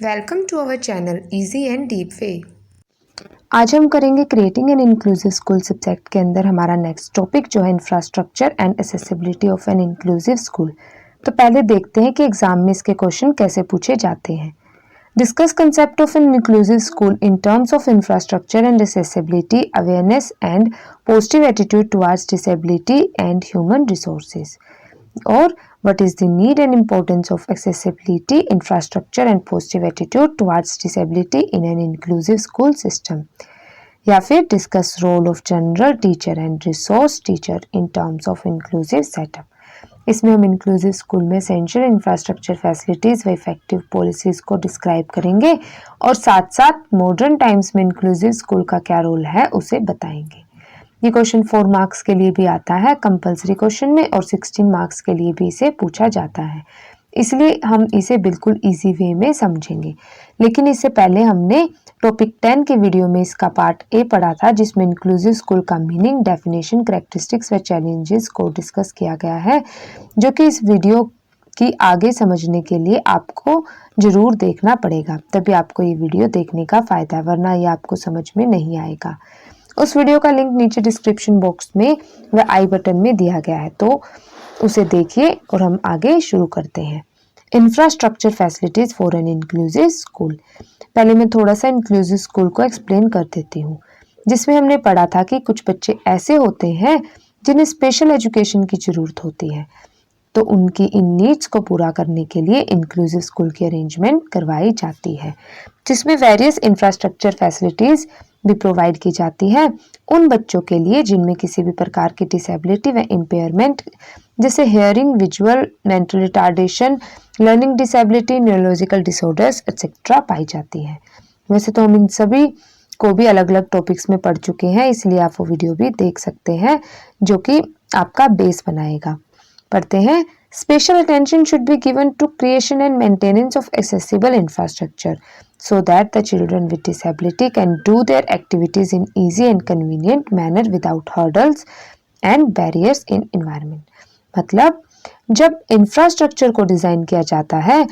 Welcome to our channel easy and deep way. आज हम करेंगे creating an inclusive school subject के अंदर हमारा नेक्स्ट टॉपिक जो है infrastructure and accessibility of an inclusive school. तो पहले देखते हैं कि एग्जाम में इसके क्वेश्चन कैसे पूछे जाते हैं। Discuss concept of an inclusive school in terms of infrastructure and accessibility, awareness and positive attitude towards disability and human resources. और what is the need and importance of accessibility, infrastructure and positive attitude towards disability in an inclusive school system। या फिर discuss role of general teacher and resource teacher in terms of inclusive setup. इसमें हम inclusive school में essential infrastructure facilities व effective policies को describe करेंगे और साथ साथ मॉडर्न टाइम्स में इंक्लूसिव स्कूल का क्या रोल है उसे बताएंगे। ये क्वेश्चन 4 मार्क्स के लिए भी आता है कंपलसरी क्वेश्चन में और 16 मार्क्स के लिए भी इसे पूछा जाता है, इसलिए हम इसे बिल्कुल इजी वे में समझेंगे। लेकिन इससे पहले हमने टॉपिक 10 के वीडियो में इसका पार्ट ए पढ़ा था जिसमें इंक्लूसिव स्कूल का मीनिंग, डेफिनेशन, कैरेक्टरिस्टिक्स व चैलेंजेस को डिस्कस किया गया है, जो कि इस वीडियो की आगे समझने के लिए आपको जरूर देखना पड़ेगा, तभी आपको ये वीडियो देखने का फायदा है, वरना ये आपको समझ में नहीं आएगा। उस वीडियो का लिंक नीचे डिस्क्रिप्शन बॉक्स में व आई बटन में दिया गया है, तो उसे देखिए और हम आगे शुरू करते हैं। Infrastructure facilities for an inclusive school. पहले मैं थोड़ा सा इंक्लूसिव स्कूल को एक्सप्लेन कर देती हूँ, जिसमें हमने पढ़ा था कि कुछ बच्चे ऐसे होते हैं जिन्हें स्पेशल एजुकेशन की जरूरत होती है, तो उनकी इन नीड्स को पूरा करने के लिए इंक्लूसिव स्कूल की अरेंजमेंट करवाई जाती है, जिसमें वेरियस इंफ्रास्ट्रक्चर फैसिलिटीज भी प्रोवाइड की जाती है उन बच्चों के लिए जिनमें किसी भी प्रकार की डिसेबिलिटी व इम्पेयरमेंट जैसे hearing, visual, mental retardation, learning disability, neurological disorders etcetera पाई जाती है। वैसे तो हम इन सभी को भी अलग अलग टॉपिक्स में पढ़ चुके हैं, इसलिए आप वो वीडियो भी देख सकते हैं जो कि आपका बेस बनाएगा। पढ़ते हैं। Special attention should be given to creation and maintenance of accessible infrastructure so that the children with disability can do their activities in easy and convenient manner without hurdles and barriers in environment। मतलब जब infrastructure को design किया जाता है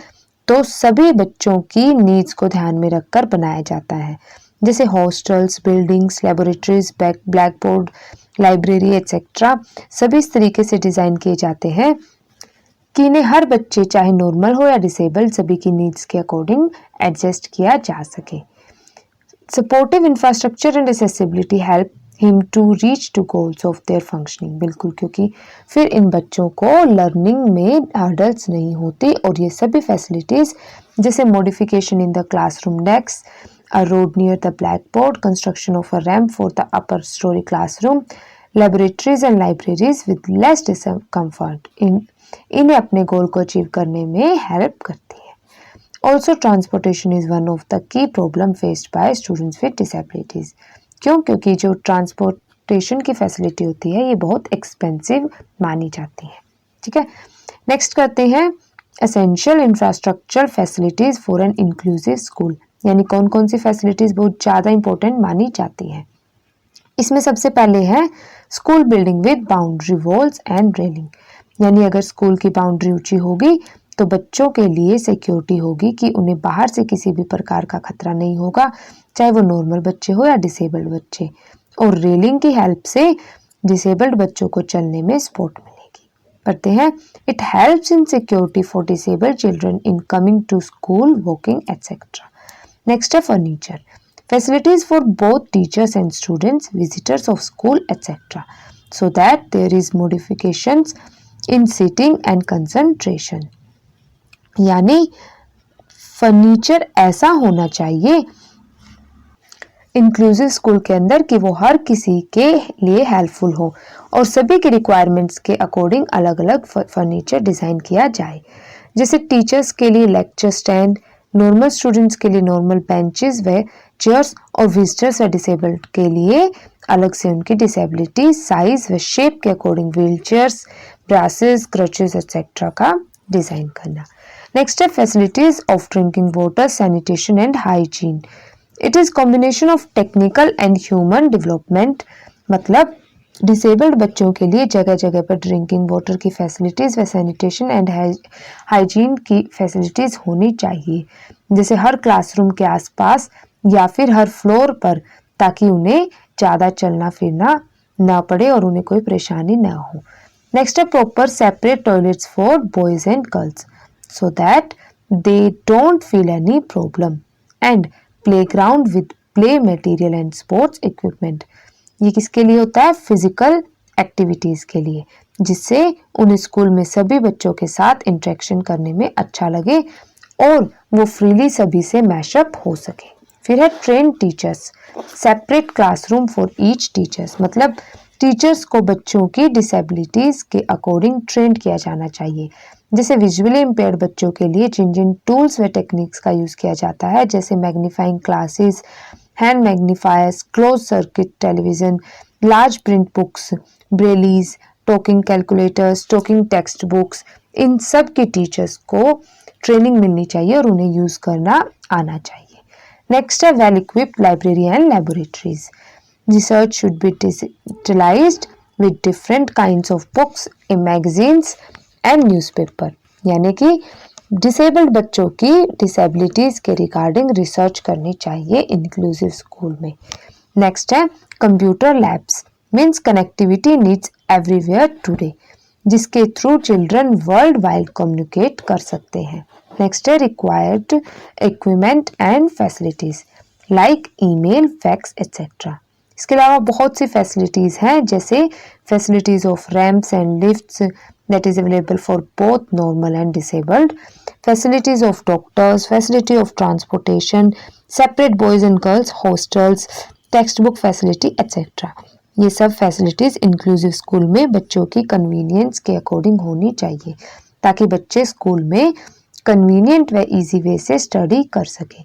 तो सभी बच्चों की नीड्स को ध्यान में रखकर बनाया जाता है, जैसे hostels, buildings, laboratories, black board, library etcetera सभी इस तरीके से डिजाइन किए जाते हैं कि इन्हें हर बच्चे चाहे नॉर्मल हो या डिसेबल्ड सभी की नीड्स के अकॉर्डिंग एडजस्ट किया जा सके। Supportive infrastructure and accessibility help him to reach to goals of their functioning. बिल्कुल, क्योंकि फिर इन बच्चों को लर्निंग में हर्डल्स नहीं होती और ये सभी फैसिलिटीज जैसे modification in the classroom desk, a road near the black board, construction of a ramp for the upper story classroom, laboratories and libraries with less discomfort इन्हें अपने गोल को अचीव करने में हेल्प करती है। Also transportation is one of the key problem faced by students with disabilities. क्यों? क्योंकि जो ट्रांसपोर्टेशन की फैसिलिटी होती है ये बहुत एक्सपेंसिव मानी जाती है। ठीक है, नेक्स्ट करते हैं essential infrastructure facilities for an inclusive school, यानी कौन कौन सी फैसिलिटीज बहुत ज़्यादा इंपॉर्टेंट मानी जाती है। इसमें सबसे पहले है school building with boundary walls and railing, यानी अगर स्कूल की बाउंड्री ऊंची होगी तो बच्चों के लिए सिक्योरिटी होगी कि उन्हें बाहर से किसी भी प्रकार का खतरा नहीं होगा, चाहे वो नॉर्मल बच्चे हो या डिसेबल्ड बच्चे। और रेलिंग की हेल्प से डिसेबल्ड बच्चों को चलने में सपोर्ट मिलेगी। पढ़ते हैं। It helps in security for disabled children in coming to school, walking etcetera. Next है furniture facilities for both teachers and students, visitors of school etcetera, so that there is modifications in seating and concentration. यानी furniture ऐसा होना चाहिए inclusive school के अंदर कि वो हर किसी के लिए हेल्पफुल हो और सभी की रिक्वायरमेंट्स के अकॉर्डिंग अलग अलग फर्नीचर डिजाइन किया जाए, जैसे टीचर्स के लिए लेक्चर स्टैंड, नॉर्मल स्टूडेंट्स के लिए नॉर्मल बेंचेस व चेयर्स और विजिटर्स व डिसेबल्ड के लिए अलग से उनकी डिसेबिलिटी, साइज व शेप के according wheel chairs, braces, crutches etcetera का डिजाइन करना। नेक्स्ट है facilities of drinking water, sanitation and hygiene. It is combination of technical and human development, मतलब डिसेबल्ड बच्चों के लिए जगह जगह पर ड्रिंकिंग वाटर की फैसिलिटीज़ व सैनिटेशन एंड हाइजीन की फैसिलिटीज़ होनी चाहिए, जैसे हर क्लासरूम के आसपास या फिर हर फ्लोर पर, ताकि उन्हें ज़्यादा चलना फिरना ना पड़े और उन्हें कोई परेशानी ना हो। नेक्स्ट है proper separate toilets for boys and girls so that they don't feel any problem and playground with play material and sports equipment. ये किसके लिए होता है? फिजिकल एक्टिविटीज़ के लिए, जिससे उन्हें स्कूल में सभी बच्चों के साथ इंटरेक्शन करने में अच्छा लगे और वो फ्रीली सभी से मैशअप हो सके। फिर है train teachers, separate classroom for each teachers, मतलब टीचर्स को बच्चों की डिसेबिलिटीज़ के अकॉर्डिंग ट्रेन किया जाना चाहिए। जैसे विजुअली इम्पेयर्ड बच्चों के लिए जिन जिन टूल्स व टेक्निक्स का यूज़ किया जाता है, जैसे magnifying glasses, hand magnifiers, close circuit television, large print books, brailles, talking calculators, talking text books, इन सब के टीचर्स को ट्रेनिंग मिलनी चाहिए और उन्हें यूज़ करना आना चाहिए। नेक्स्ट है well equipped library and laboratories. Research should be digitalized with different kinds of books, magazines and newspaper। यानी कि डिसेबल्ड बच्चों की डिसेबिलिटीज़ के रिगार्डिंग रिसर्च करनी चाहिए इंक्लूसिव स्कूल में। नेक्स्ट है computer labs, means connectivity needs everywhere today, जिसके through children world wide communicate कर सकते हैं। नेक्स्ट है required equipment and facilities like email, fax etcetera. इसके अलावा बहुत सी फैसिलिटीज़ हैं, जैसे facilities of ramps and lifts that is available for both normal and disabled, facilities of doctors, facility of transportation, separate boys and girls hostels, text book facility etcetera. ये सब facilities inclusive school में बच्चों की convenience के according होनी चाहिए, ताकि बच्चे स्कूल में कन्वीनियंट व ईजी वे से स्टडी कर सकें।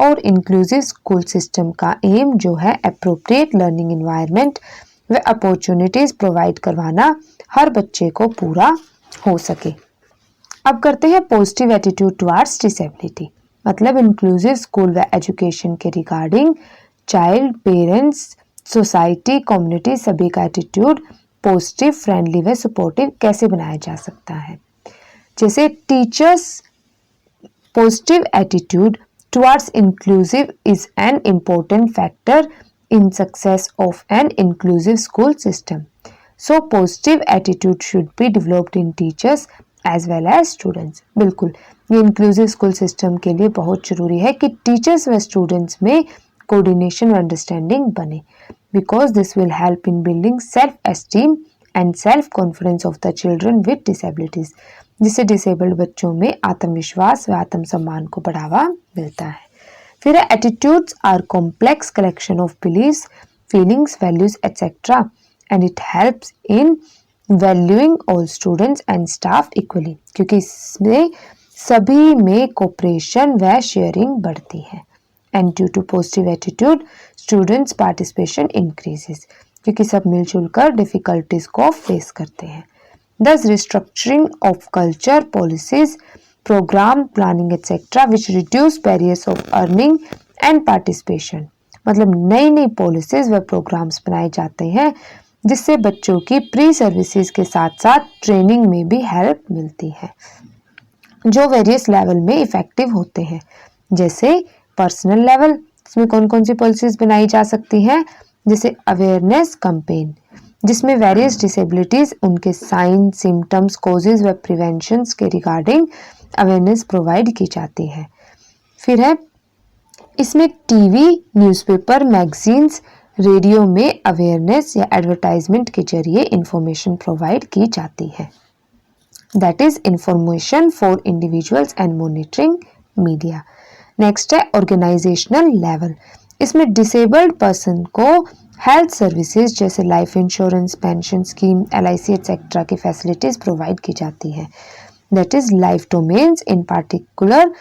और इंक्लूसिव स्कूल सिस्टम का एम जो है अप्रोप्रिएट लर्निंग इन्वायरमेंट व अपॉर्चुनिटीज़ प्रोवाइड करवाना हर बच्चे को पूरा हो सके। अब करते हैं पॉजिटिव एटीट्यूड टुवार्ड्स डिसेबिलिटी, मतलब इंक्लूसिव स्कूल व एजुकेशन के regarding child, parents, society, community सभी का एटीट्यूड पॉजिटिव, फ्रेंडली व सपोर्टिव कैसे बनाया जा सकता है। जैसे teachers positive attitude towards inclusive is an important factor in success of an inclusive school system. So positive attitude should be developed in teachers as well as students। बिल्कुल, ये inclusive school system के लिए बहुत ज़रूरी है कि teachers व students में कोऑर्डिनेशन व अंडरस्टैंडिंग बने, because this will help in building self esteem and self confidence of the children with disabilities, जिससे डिसेबल्ड बच्चों में आत्मविश्वास व आत्मसम्मान को बढ़ावा मिलता है। फिर attitudes are complex collection of beliefs, feelings, values etcetera and it helps in valuing all students and staff equally, क्योंकि इसमें सभी में कोऑपरेशन व शेयरिंग बढ़ती है। And due to positive attitude students participation increases, क्योंकि सब मिलजुल कर डिफिकल्टीज को फेस करते हैं। Thus, restructuring of culture, policies, program planning etc. which reduce barriers of earning and participation। मतलब नई नई पॉलिसीज व प्रोग्राम्स बनाए जाते हैं, जिससे बच्चों की प्री सर्विसेज के साथ साथ ट्रेनिंग में भी हेल्प मिलती है, जो वेरियस लेवल में इफेक्टिव होते हैं। जैसे पर्सनल लेवल, इसमें कौन कौन सी पॉलिसीज बनाई जा सकती हैं, जैसे अवेयरनेस कैंपेन, जिसमें वेरियस डिसेबिलिटीज़, उनके साइन, सिम्टम्स, कॉजेज व प्रिवेंशंस के रिगार्डिंग अवेयरनेस प्रोवाइड की जाती है। फिर है इसमें टीवी, न्यूज़पेपर, मैगजीन्स, रेडियो में अवेयरनेस या एडवर्टाइजमेंट के जरिए इंफॉर्मेशन प्रोवाइड की जाती है, that is information for individuals and monitoring media. Next है ऑर्गेनाइजेशनल लेवल, इसमें डिसेबल्ड पर्सन को हेल्थ सर्विसेज जैसे life insurance, pension scheme, LIC etcetera की फैसिलिटीज़ प्रोवाइड की जाती है, that is life domains in particular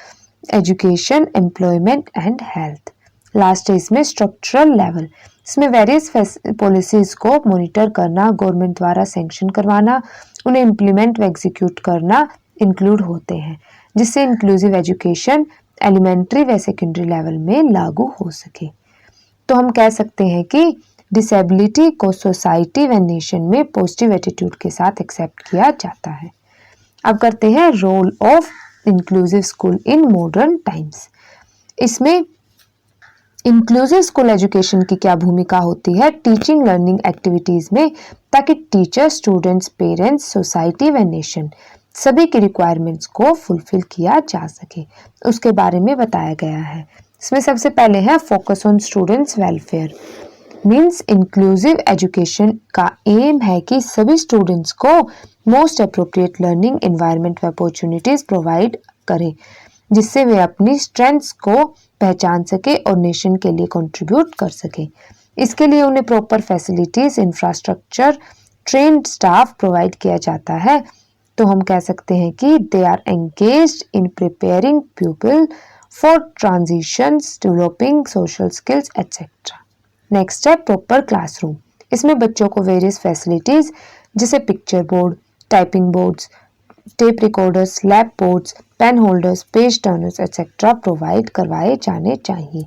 education, employment and health. Last है इसमें स्ट्रक्चरल लेवल, इसमें वेरियस पॉलिसीज़ को मॉनिटर करना, गवर्नमेंट द्वारा सैंक्शन करवाना, उन्हें इम्प्लीमेंट व एग्जीक्यूट करना इंक्लूड होते हैं, जिससे इंक्लूसिव एजुकेशन एलिमेंट्री व सेकेंडरी लेवल में लागू हो सके। तो हम कह सकते हैं कि डिसेबिलिटी को सोसाइटी व नेशन में पॉजिटिव एटीट्यूड के साथ एक्सेप्ट किया जाता है। अब करते हैं role of inclusive school in modern times. इसमें इंक्लूसिव स्कूल एजुकेशन की क्या भूमिका होती है टीचिंग लर्निंग एक्टिविटीज में, ताकि टीचर, स्टूडेंट्स, पेरेंट्स, सोसाइटी व नेशन सभी की रिक्वायरमेंट्स को फुलफिल किया जा सके, उसके बारे में बताया गया है। इसमें सबसे पहले है focus on students welfare. Means inclusive education का एम है कि सभी स्टूडेंट्स को मोस्ट अप्रोप्रिएट लर्निंग एनवायरनमेंट व अपॉर्चुनिटीज प्रोवाइड करें, जिससे वे अपनी स्ट्रेंथ्स को पहचान सके और नेशन के लिए कंट्रीब्यूट कर सके। इसके लिए उन्हें proper facilities, infrastructure, trained staff provide किया जाता है। तो हम कह सकते हैं कि they are engaged in preparing people for transitions, developing social skills etcetera. Next है प्रॉपर क्लासरूम। इसमें बच्चों को वेरियस फैसिलिटीज जैसे picture board, typing boards, tape recorders, lap boards, pen holders, page turners etcetera provide करवाए जाने चाहिए।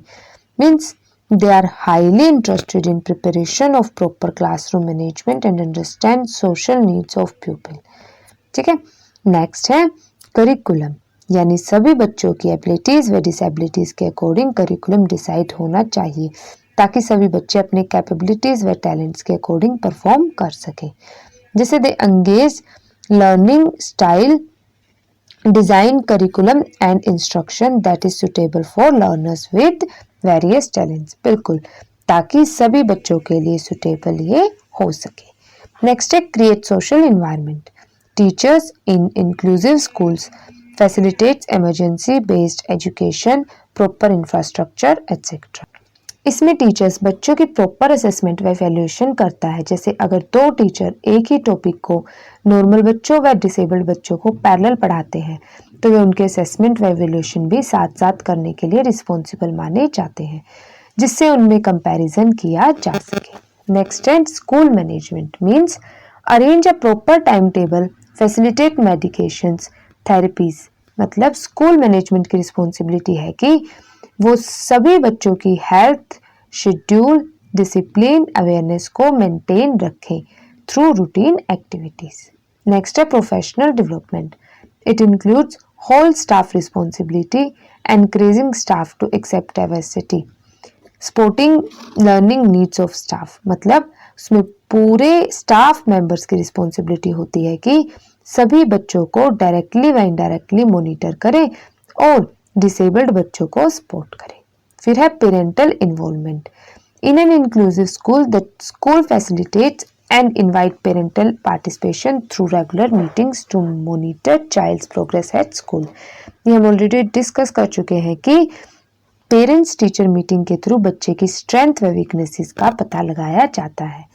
Means they are highly interested in preparation of proper classroom management and understand social needs of people. ठीक है। Next है curriculum, यानी सभी बच्चों की एबिलिटीज व डिसेबिलिटीज के अकॉर्डिंग करिकुलम डिसाइड होना चाहिए, ताकि सभी बच्चे अपने कैपेबिलिटीज व टैलेंट्स के अकॉर्डिंग परफॉर्म कर सकें। जैसे they engage learning style, design curriculum and instruction that is suitable for learners with various talents. बिल्कुल, ताकि सभी बच्चों के लिए सुटेबल ये हो सके। नेक्स्ट है create social environment. Teachers in inclusive schools facilitates emergency based education, proper infrastructure etc. इसमें टीचर्स बच्चों की प्रॉपर असेसमेंट व वैल्यूएशन करता है। जैसे अगर दो टीचर एक ही टॉपिक को नॉर्मल बच्चों व डिसेबल्ड बच्चों को पैरेलल पढ़ाते हैं, तो वे उनके असेसमेंट व वैल्यूएशन भी साथ साथ करने के लिए रिस्पॉन्सिबल माने जाते हैं, जिससे उनमें कंपैरिजन किया जा सके। नेक्स्ट है school management. Means arrange a proper time table, facilitate medications, therapies. मतलब स्कूल मैनेजमेंट की रिस्पॉन्सिबिलिटी है कि वो सभी बच्चों की हेल्थ, शेड्यूल, डिसिप्लिन, अवेयरनेस को मेंटेन रखें थ्रू रूटीन एक्टिविटीज। नेक्स्ट है professional development. It includes whole staff responsibility, encouraging staff to accept diversity, supporting learning needs of staff. मतलब उसमें पूरे स्टाफ मेंबर्स की रिस्पॉन्सिबिलिटी होती है कि सभी बच्चों को डायरेक्टली व इनडायरेक्टली मॉनिटर करें और डिसेबल्ड बच्चों को सपोर्ट करें। फिर है parental involvement. In an inclusive school the school facilitates and invite parental participation through regular meetings to monitor child's progress at school. ये हम ऑलरेडी डिस्कस कर चुके हैं कि पेरेंट्स टीचर मीटिंग के थ्रू बच्चे की स्ट्रेंथ व वीकनेसेस का पता लगाया जाता है।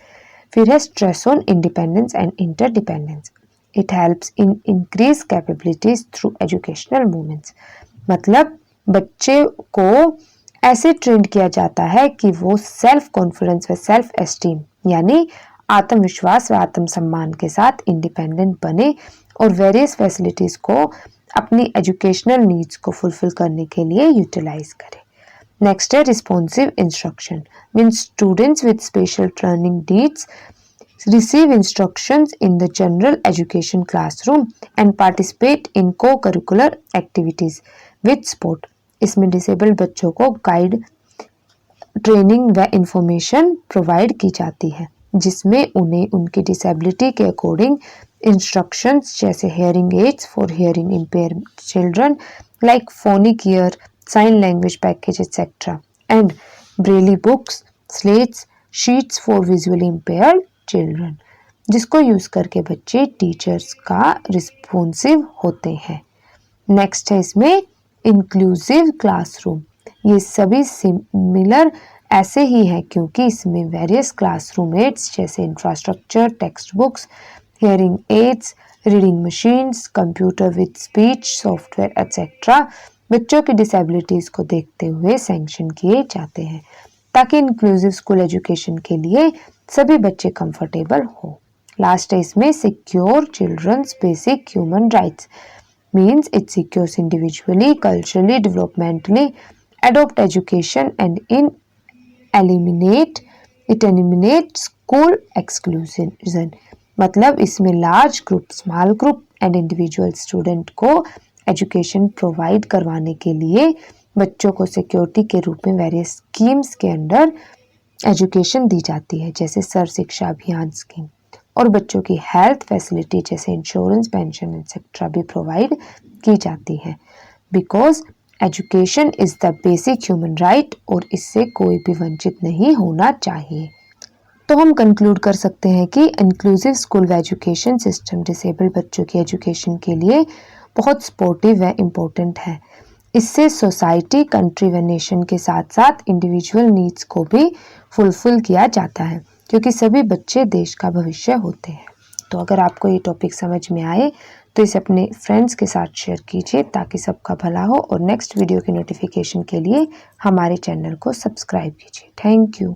फिर है stress on independence and interdependence. It helps in increase capabilities through educational movements. मतलब बच्चे को ऐसे ट्रेन किया जाता है कि वो सेल्फ कॉन्फिडेंस व सेल्फ एस्टीम यानी आत्मविश्वास व आत्मसम्मान के साथ इंडिपेंडेंट बने और वेरियस फैसिलिटीज को अपनी एजुकेशनल नीड्स को फुलफिल करने के लिए यूटिलाइज करें। नेक्स्ट है responsive instruction. Means students with special learning needs receive instructions in the general education classroom and participate in co-curricular activities with support. इसमें डिसेबल्ड बच्चों को गाइड, ट्रेनिंग व इंफॉर्मेशन प्रोवाइड की जाती है, जिसमें उन्हें उनकी डिसेबिलिटी के अकॉर्डिंग इंस्ट्रक्शंस जैसे hearing aids for hearing impaired children like phonic ear, sign language package etcetera and braille books, slates, sheets for visually impaired children, जिसको यूज करके बच्चे टीचर्स का रिस्पॉन्सिव होते हैं। नेक्स्ट है इसमें इंक्लूसिव क्लासरूम। ये सभी सिमिलर ऐसे ही है क्योंकि इसमें वेरियस क्लासरूम एड्स जैसे infrastructure, text books, hearing aids, reading machines, computer with speech software etcetera बच्चों की डिसेबिलिटीज को देखते हुए सैंक्शन किए जाते हैं, ताकि इंक्लूसिव स्कूल एजुकेशन के लिए सभी बच्चे कंफर्टेबल हो। लास्ट है इसमें secure children's basic human rights. Means it secures individually, culturally, developmentally, adopt education and in eliminate it eliminates school exclusion, मतलब इसमें large group, small group and individual student को एजुकेशन प्रोवाइड करवाने के लिए बच्चों को सिक्योरिटी के रूप में वेरियस स्कीम्स के अंडर एजुकेशन दी जाती है, जैसे सर्व शिक्षा अभियान स्कीम, और बच्चों की हेल्थ फैसिलिटी जैसे इंश्योरेंस, पेंशन एक्सेट्रा भी प्रोवाइड की जाती है। Because education is the basic human right और इससे कोई भी वंचित नहीं होना चाहिए। तो हम कंक्लूड कर सकते हैं कि inclusive school education system disabled बच्चों की एजुकेशन के लिए बहुत सपोर्टिव व इम्पोर्टेंट है। इससे सोसाइटी, कंट्री व नेशन के साथ साथ इंडिविजुअल नीड्स को भी फुलफिल किया जाता है, क्योंकि सभी बच्चे देश का भविष्य होते हैं। तो अगर आपको ये टॉपिक समझ में आए तो इसे अपने फ्रेंड्स के साथ शेयर कीजिए ताकि सबका भला हो, और नेक्स्ट वीडियो की नोटिफिकेशन के लिए हमारे चैनल को सब्सक्राइब कीजिए। Thank you.